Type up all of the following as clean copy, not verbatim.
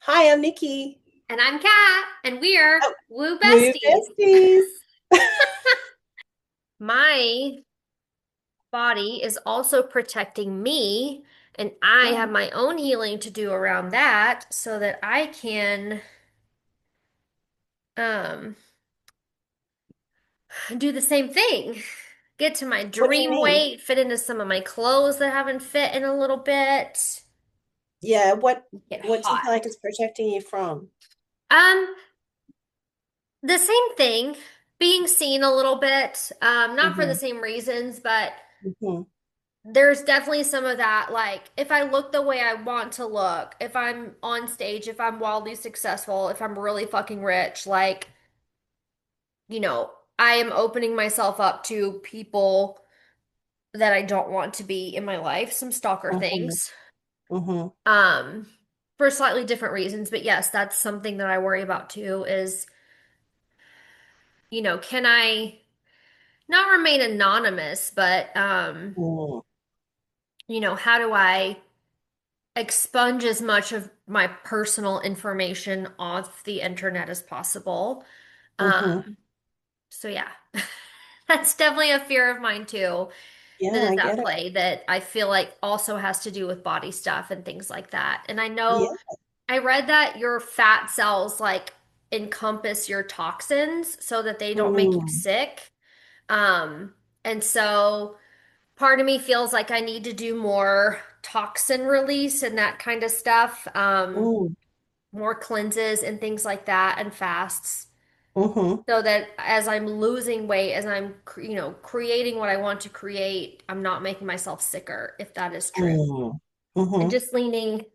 Hi, I'm Nikki. And I'm Kat, and we're Oh, Woo we're Besties. besties. My body is also protecting me, and I have Mhm. my own healing to do around that so that I can um do the same thing. Get to my What do you dream mean? weight, fit into some of my clothes that haven't fit in a little bit, Yeah, what get what do you feel hot. like it's protecting you from? Um, the same thing, being seen a little bit, not for the Mm-hmm. same reasons, but Mm-hmm. there's definitely some of that. Like, if I look the way I want to look, if I'm on stage, if I'm wildly successful, if I'm really fucking rich, like, I am opening myself up to people that I don't want to be in my life, some stalker Mm-hmm. things, Mm-hmm. um, for slightly different reasons. But yes, that's something that I worry about too is, can I not remain anonymous, but, how do I expunge as much of my personal information off the internet as possible. Mm-hmm. Um, so yeah, that's definitely a fear of mine too, that Yeah, is I at get it. play that I feel like also has to do with body stuff and things like that. And I know Yeah. I read that your fat cells like encompass your toxins so that they don't make you Mm. sick. Um, and so part of me feels like I need to do more toxin release and that kind of stuff. Mm. More cleanses and things like that and fasts Mm-hmm. so that as I'm losing weight, as I'm, creating what I want to create, I'm not making myself sicker, if that is true. Mm. And Mm-hmm. just leaning,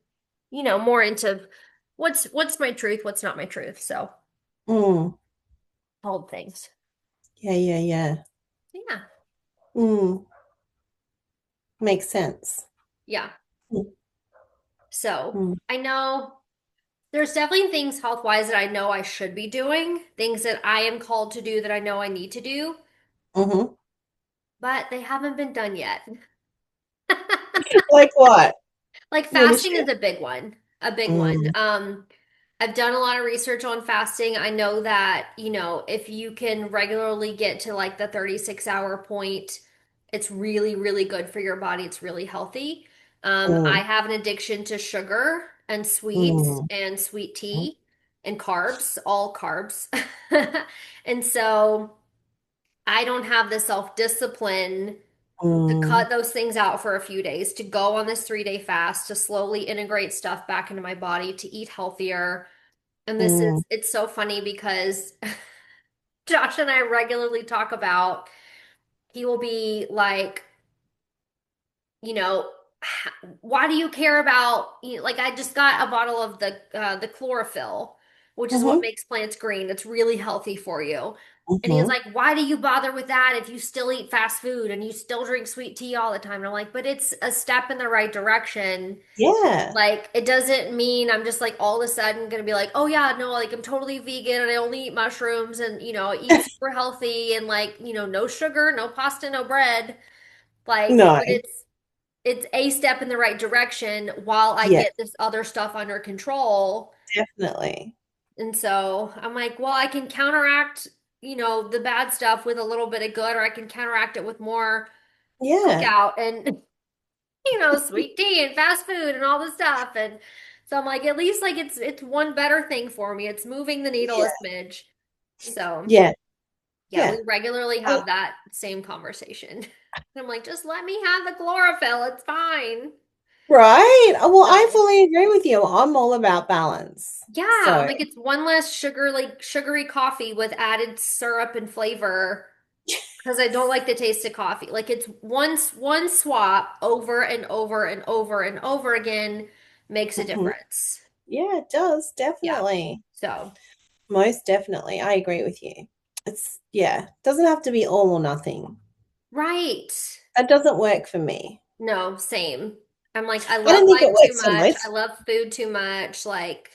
more into what's my truth, what's not my truth. So Mm. hold things. Yeah, yeah, yeah. Yeah. Mm. Makes sense. Yeah. Mm. So Mm. I know there's definitely things health wise that I know I should be doing, things that I am called to do that I know I need to do, Mm-hmm. but they haven't been done yet. Like what? Like You want to fasting share? is a big one, a big one. Mm. I've done a lot of research on fasting. I know that, if you can regularly get to like the 36-hour point, it's really, really good for your body. It's really healthy. I Mm. have an addiction to sugar and sweets Mm. and sweet tea and carbs, all carbs. And so I don't have the self-discipline to Mm. cut those things out for a few days, to go on this 3-day fast, to slowly integrate stuff back into my body, to eat healthier. And Mm. it's so funny because Josh and I regularly talk about, he will be like, you know, why do you care about, like I just got a bottle of the chlorophyll, which is what Mm-hmm. makes plants green. It's really healthy for you. And he's Mm-hmm. like, why do you bother with that if you still eat fast food and you still drink sweet tea all the time? And I'm like, but it's a step in the right direction. Yeah. Like, it doesn't mean I'm just like all of a sudden gonna be like, oh yeah, no, like I'm totally vegan and I only eat mushrooms and I eat super healthy and like, no sugar, no pasta, no bread. Like, No, but it's a step in the right direction while I yeah, get this other stuff under control. definitely. And so I'm like, well, I can counteract, the bad stuff with a little bit of good, or I can counteract it with more Yeah, cookout and, sweet tea and fast food and all this stuff. And so I'm like, at least like it's one better thing for me. It's moving the needle a yeah, smidge. So yeah, yeah, yeah. we regularly I, have that same conversation. I'm like, just let me have the chlorophyll. It's fine. right. Well, I So fully agree with you. I'm all about balance. yeah, I'm So, like it's one less sugar, like sugary coffee with added syrup and flavor because I don't like the taste of coffee. Like it's one swap over and over and over and over again makes a mhm. difference. Yeah, it does. Yeah. Definitely. So, Most definitely. I agree with you. Yeah, doesn't have to be all or nothing. right. That doesn't work for me. No, same. I'm like I I love don't think life it too works for much. I most. love food too much. Like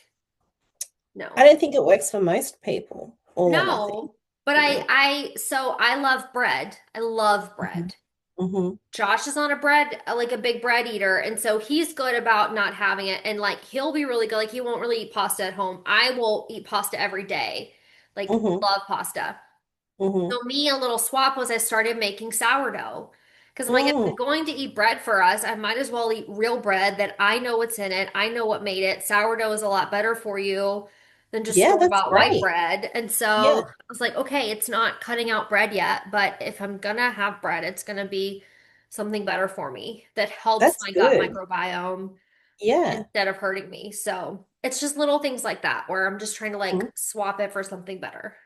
I no. don't think it works for most people. All or nothing. No. But Mm-mm. so I love bread. I love Mhm. bread. Mm-hmm. Josh is not a bread, like a big bread eater, and so he's good about not having it. And like he'll be really good. Like he won't really eat pasta at home. I will eat pasta every day. Like Mm-hmm. love pasta. Mm-hmm. So me, a little swap was I started making sourdough. Because I'm like, if Mm. I'm going to eat bread for us, I might as well eat real bread that I know what's in it. I know what made it. Sourdough is a lot better for you than just Yeah, that's store-bought white great. bread. And Yeah, so I was like, okay, it's not cutting out bread yet, but if I'm gonna have bread, it's gonna be something better for me that helps that's my gut good. microbiome Yeah. instead of hurting me. So it's just little things like that where I'm just trying to like Mhm. swap it for something better.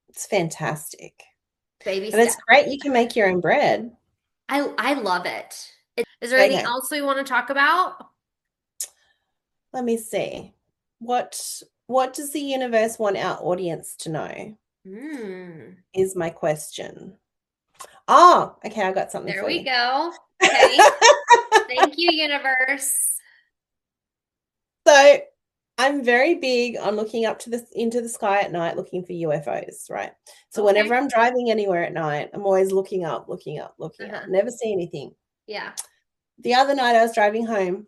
It's fantastic. Baby And it's steps. great you can make your own bread. I love it. Is there anything Okay, else we want to talk about? let me see. What does the universe want our audience to know? Hmm. Is my question. Oh, okay, I got something There for we you. go. Okay. Thank you, universe. So I'm very big on looking up to the into the sky at night looking for UFOs, right? So Okay. whenever I'm driving anywhere at night, I'm always looking up, looking up, looking up. Uh-huh. Never see anything. Yeah. The other night I was driving home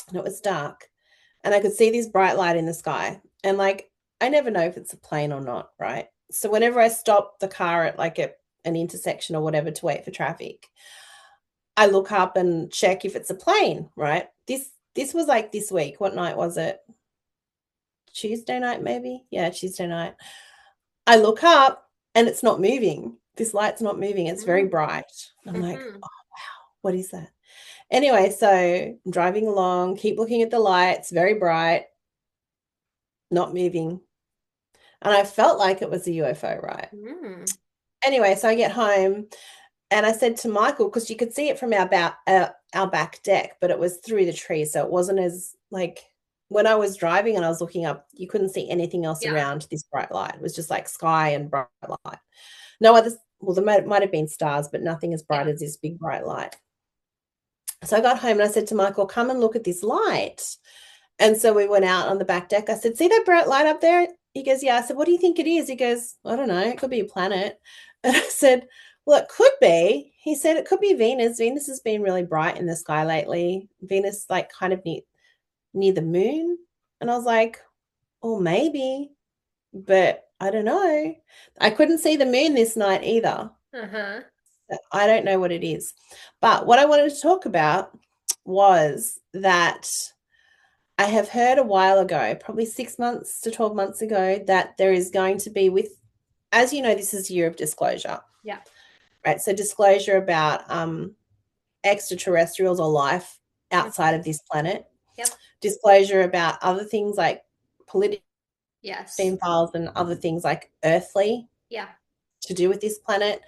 and it was dark and I could see this bright light in the sky. And like I never know if it's a plane or not, right? So whenever I stop the car at like an intersection or whatever to wait for traffic, I look up and check if it's a plane, right? This was like this week. What night was it? Tuesday night, maybe? Yeah, Tuesday night. I look up and it's not moving. This light's not moving. It's very Mm-hmm. bright. I'm like, Mm-hmm. oh, what is that? Anyway, so I'm driving along, keep looking at the lights, very bright, not moving. And I felt like it was a UFO, right? Mm-hmm. Anyway, so I get home and I said to Michael, because you could see it from our back deck, but it was through the tree. So it wasn't as like when I was driving and I was looking up, you couldn't see anything else Yeah. around this bright light. It was just like sky and bright light. No other, well, there might have been stars, but nothing as bright Yeah. as this big bright light. So I got home and I said to Michael, come and look at this light. And so we went out on the back deck. I said, see that bright light up there? He goes, yeah. I said, what do you think it is? He goes, I don't know. It could be a planet. And I said, well, it could be. He said, it could be Venus. Venus has been really bright in the sky lately. Venus, like kind of near the moon. And I was like, oh, maybe, but I don't know. I couldn't see the moon this night either. Uh-huh. I don't know what it is. But what I wanted to talk about was that I have heard a while ago, probably 6 months to 12 months ago, that there is going to be as you know, this is year of disclosure, Yeah. right? So disclosure about extraterrestrials or life outside Mm-hmm. of this planet, Yep. disclosure about other things like political Yes. files and other things like earthly Yeah. to do with this planet.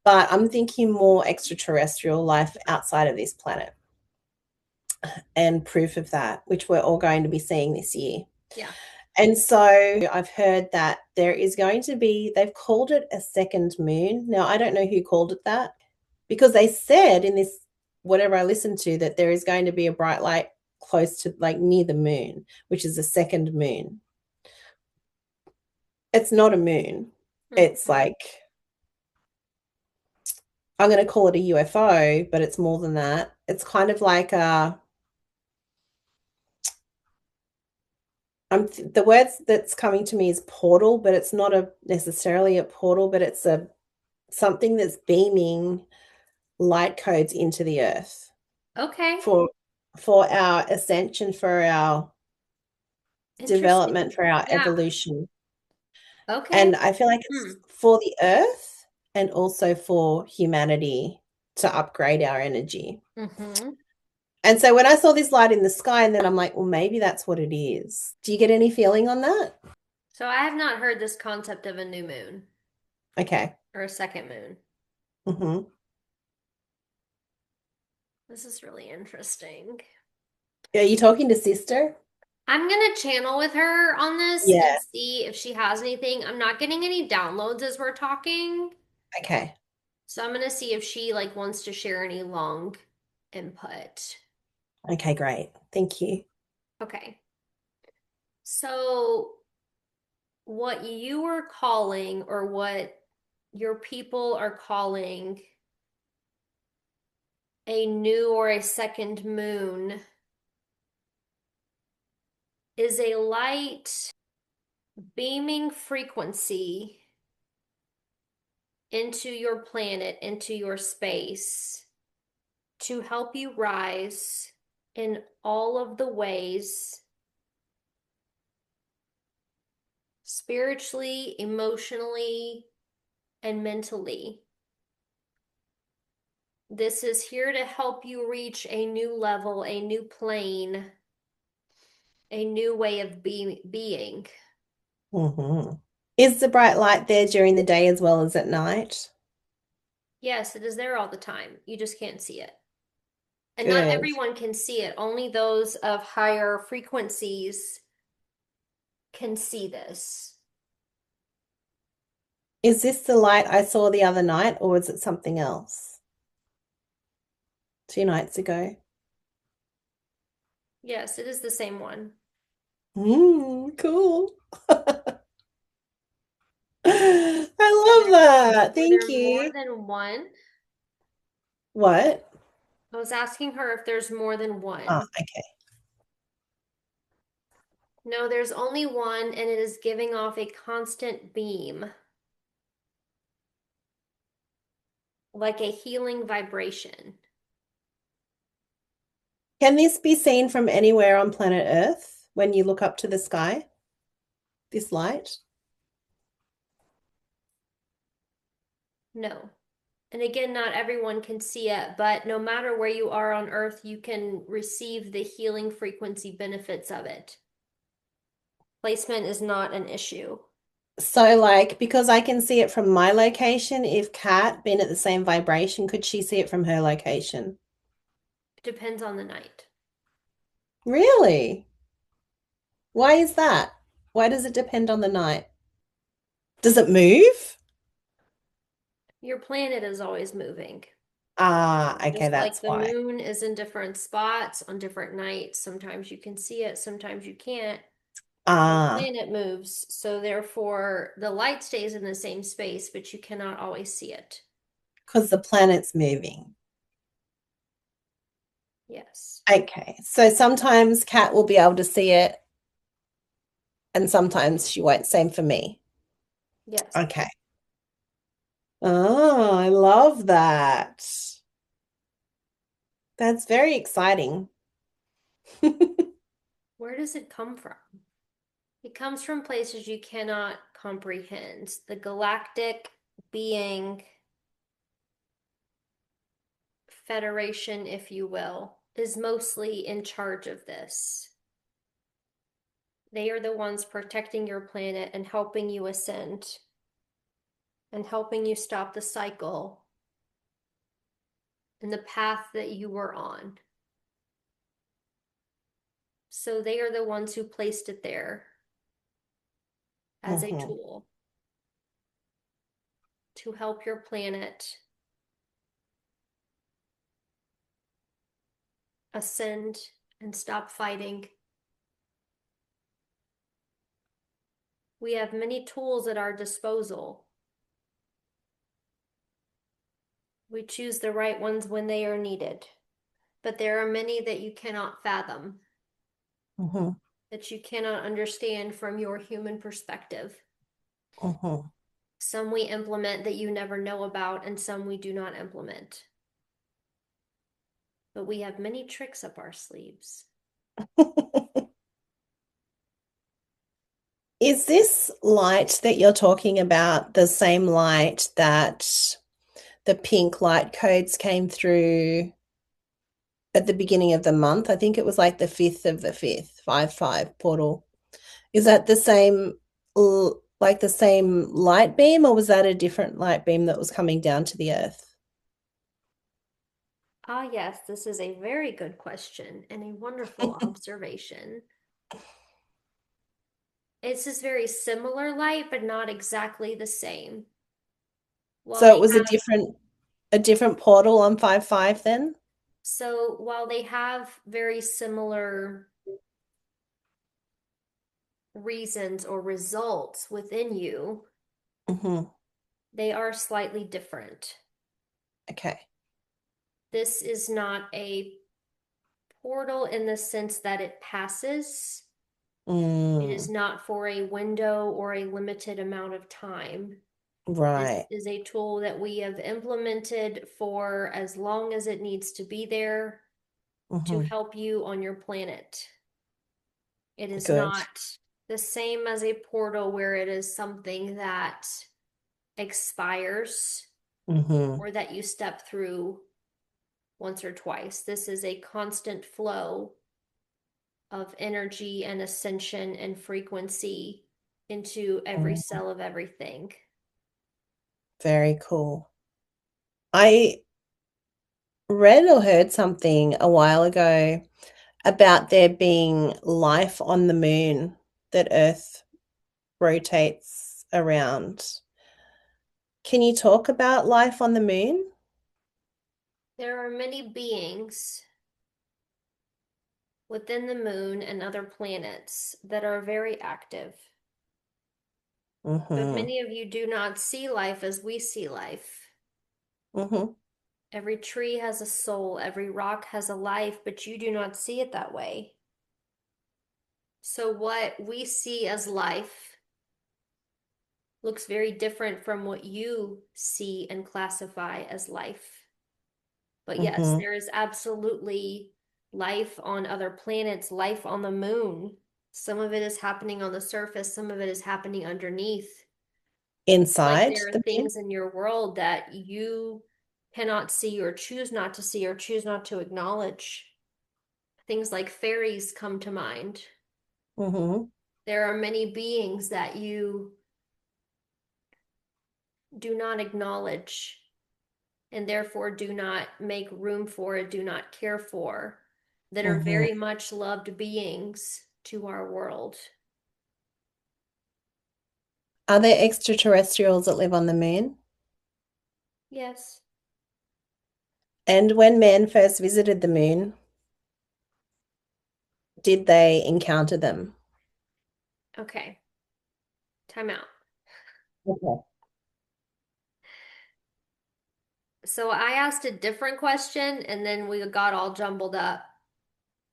But I'm thinking more extraterrestrial life outside of this planet and proof of that, which we're all going to be seeing this year. Yeah. And so I've heard that there is going to be, they've called it a second moon. Now, I don't know who called it that because they said in this, whatever I listened to, that there is going to be a bright light close to like near the moon, which is a second moon. It's not a moon. It's Mm-hmm. like, I'm going to call it a UFO, but it's more than that. It's kind of like the words that's coming to me is portal, but it's not a necessarily a portal, but it's a something that's beaming light codes into the earth Okay. for our ascension, for our development, Interesting. for our Yeah. evolution. Okay. And I feel like Hmm. it's for the earth and also for humanity to upgrade our energy. Mm-hmm. And so when I saw this light in the sky, and then I'm like, well, maybe that's what it is. Do you get any feeling on that? So I have not heard this concept of a new moon Okay. or a second moon. Hmm. This is really interesting. Are you talking to sister? I'm gonna channel with her on this and Yeah. see if she has anything. I'm not getting any downloads as we're talking, Okay. so I'm gonna see if she like wants to share any long input. Okay, great. Thank you. Okay. So what you are calling or what your people are calling a new or a second moon is a light beaming frequency into your planet, into your space, to help you rise in all of the ways, spiritually, emotionally, and mentally. This is here to help you reach a new level, a new plane, a new way of being. Hmm. Is the bright light there during the day as well as at night? Yes, it is there all the time. You just can't see it. And not Good. everyone can see it. Only those of higher frequencies can see this. Is this the light I saw the other night, or is it something else? 2 nights ago. Yes, it is the same one. Cool. I And love there that. were Thank there more you. than one? What? I was asking her if there's more than Ah, one. okay. No, there's only one, and it is giving off a constant beam, like a healing vibration. Can this be seen from anywhere on planet Earth when you look up to the sky? This light? No. And again, not everyone can see it, but no matter where you are on Earth, you can receive the healing frequency benefits of it. Placement is not an issue. So, like, because I can see it from my location, if Kat been at the same vibration, could she see it from her location? It depends on the night. Really? Why is that? Why does it depend on the night? Does it move? Your planet is always moving. Ah, okay, Just like that's the why. moon is in different spots on different nights. Sometimes you can see it, sometimes you can't. Your Ah, planet moves, so therefore the light stays in the same space, but you cannot always see it. because the planet's moving. Yes. Okay, so sometimes Kat will be able to see it, and sometimes she won't. Same for me. Yes. Okay. Oh, I love that. That's very exciting. Where does it come from? It comes from places you cannot comprehend. The galactic being federation, if you will, is mostly in charge of this. They are the ones protecting your planet and helping you ascend and helping you stop the cycle and the path that you were on. So they are the ones who placed it there as a Hmm. tool to help your planet ascend and stop fighting. We have many tools at our disposal. We choose the right ones when they are needed. But there are many that you cannot fathom, Hmm. that you cannot understand from your human perspective. Hmm. Some we implement that you never know about, and some we do not implement. But we have many tricks up our sleeves. Is this light that you're talking about the same light that the pink light codes came through at the beginning of the month? I think it was like the 5th of the 5th, 5/5 portal. Is that the same, like the same light beam, or was that a different light beam that was coming down to the earth? Ah, yes, this is a very good question and a wonderful observation. It's this very similar light, but not exactly the same. While So it they was have a different portal on 5/5 then? while they have very similar reasons or results within you, Hmm. they are slightly different. Okay. This is not a portal in the sense that it passes. It is Mm, not for a window or a limited amount of time. This right. is a tool that we have implemented for as long as it needs to be there to Hmm. help you on your planet. It is Good. not the same as a portal where it is something that expires Hmm. or that you step through once or twice. This is a constant flow of energy and ascension and frequency into every cell of everything. Very cool. I read or heard something a while ago about there being life on the moon that Earth rotates around. Can you talk about life on the moon? There are many beings within the moon and other planets that are very active. But Mm-hmm. many of you do not see life as we see life. Mm-hmm. Every tree has a soul, every rock has a life, but you do not see it that way. So, what we see as life looks very different from what you see and classify as life. But yes, Mm-hmm. there is absolutely life on other planets, life on the moon. Some of it is happening on the surface, some of it is happening underneath. Like Inside there are the moon? things in your world that you cannot see or choose not to see or choose not to acknowledge. Things like fairies come to mind. Mm-hmm. There are many beings that you do not acknowledge and therefore do not make room for, do not care for, that are Mm-hmm. very much loved beings to our world. Are there extraterrestrials that live on the moon? Yes. And when man first visited the moon, did they encounter them? Okay. Time out. Okay. So I asked a different question and then we got all jumbled up.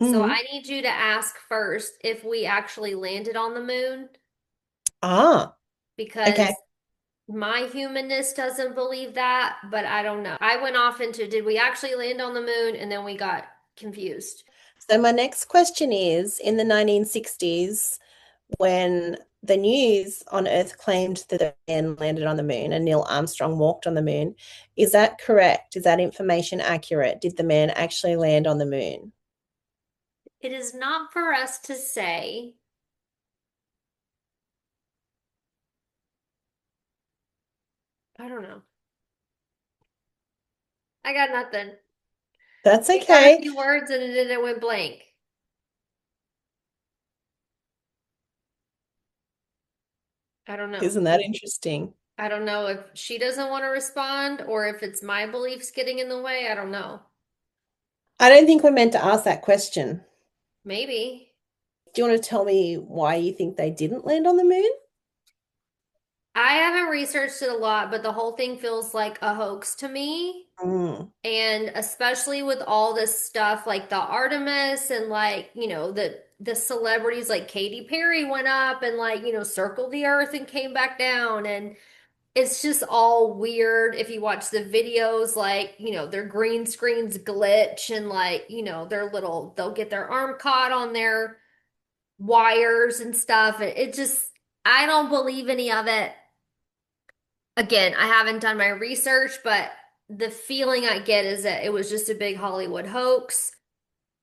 So Mm-hmm. I need you to ask first if we actually landed on the moon Ah, okay. because my humanness doesn't believe that, but I don't know. I went off into did we actually land on the moon and then we got confused. So my next question is, in the 1960s, when the news on Earth claimed that the man landed on the moon and Neil Armstrong walked on the moon, is that correct? Is that information accurate? Did the man actually land on the moon? It is not for us to say. I don't know. I got nothing. That's We got a okay. few words and then it went blank. I don't know. Isn't that interesting? I don't know if she doesn't want to respond or if it's my beliefs getting in the way. I don't know. I don't think we're meant to ask that question. Maybe. Do you want to tell me why you think they didn't land on the moon? I haven't researched it a lot, but the whole thing feels like a hoax to me. Mm, And especially with all this stuff like the Artemis and like, the celebrities like Katy Perry went up and like, circled the earth and came back down and it's just all weird if you watch the videos like their green screens glitch and like they'll get their arm caught on their wires and stuff it just I don't believe any of it. Again, I haven't done my research, but the feeling I get is that it was just a big Hollywood hoax.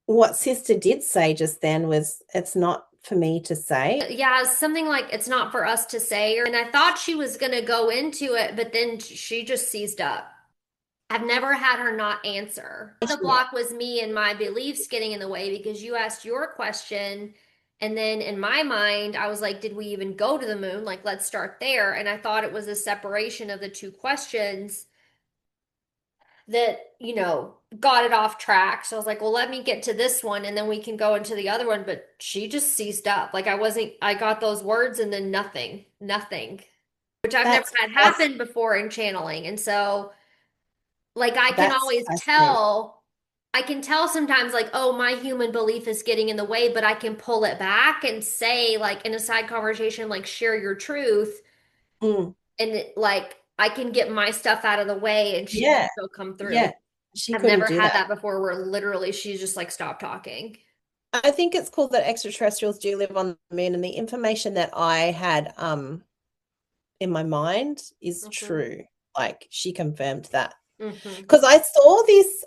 what sister did say just then was, it's not for me to say. Yeah, something like it's not for us to say and I thought she was going to go into it but then she just seized up. I've never had her not answer. The block was me and my beliefs getting in the way because you asked your question. And then in my mind, I was like, did we even go to the moon? Like, let's start there. And I thought it was a separation of the two questions that, got it off track. So I was like, well, let me get to this one and then we can go into the other one. But she just seized up. Like, I got those words and then nothing, which I've never That's had awesome. happen before in channeling. And so, Like I can That's always fascinating. tell, I can tell sometimes like, oh, my human belief is getting in the way, but I can pull it back and say like in a side conversation, like share your truth Mm, and like I can get my stuff out of the way and she can yeah, still come through. yeah. She I've couldn't never do had that. that before where literally she's just like stop talking. I think it's cool that extraterrestrials do live on the moon, and the information that I had in my mind is Hmm. true. Like she confirmed that. Hmm. Because I saw this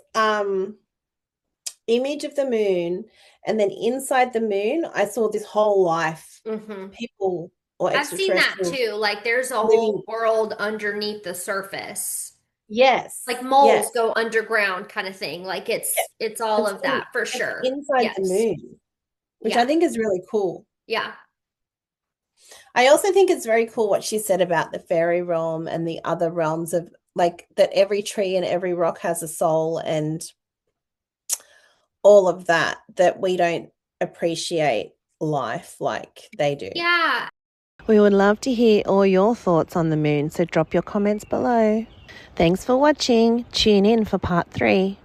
image of the moon, and then inside the moon, I saw this whole life, Hmm. people or I've seen that extraterrestrials too. Like there's a whole living. world underneath the surface. Like Yes, moles yes, go underground kind of thing. Like yeah. it's all And of so that for it's sure. inside the Yes. moon, which I Yeah. think is really cool. Yeah. I also think it's very cool what she said about the fairy realm and the other realms of like that every tree and every rock has a soul and all of that, that we don't appreciate life like they do. Yeah. We would love to hear all your thoughts on the moon, so drop your comments below. Thanks for watching. Tune in for part 3.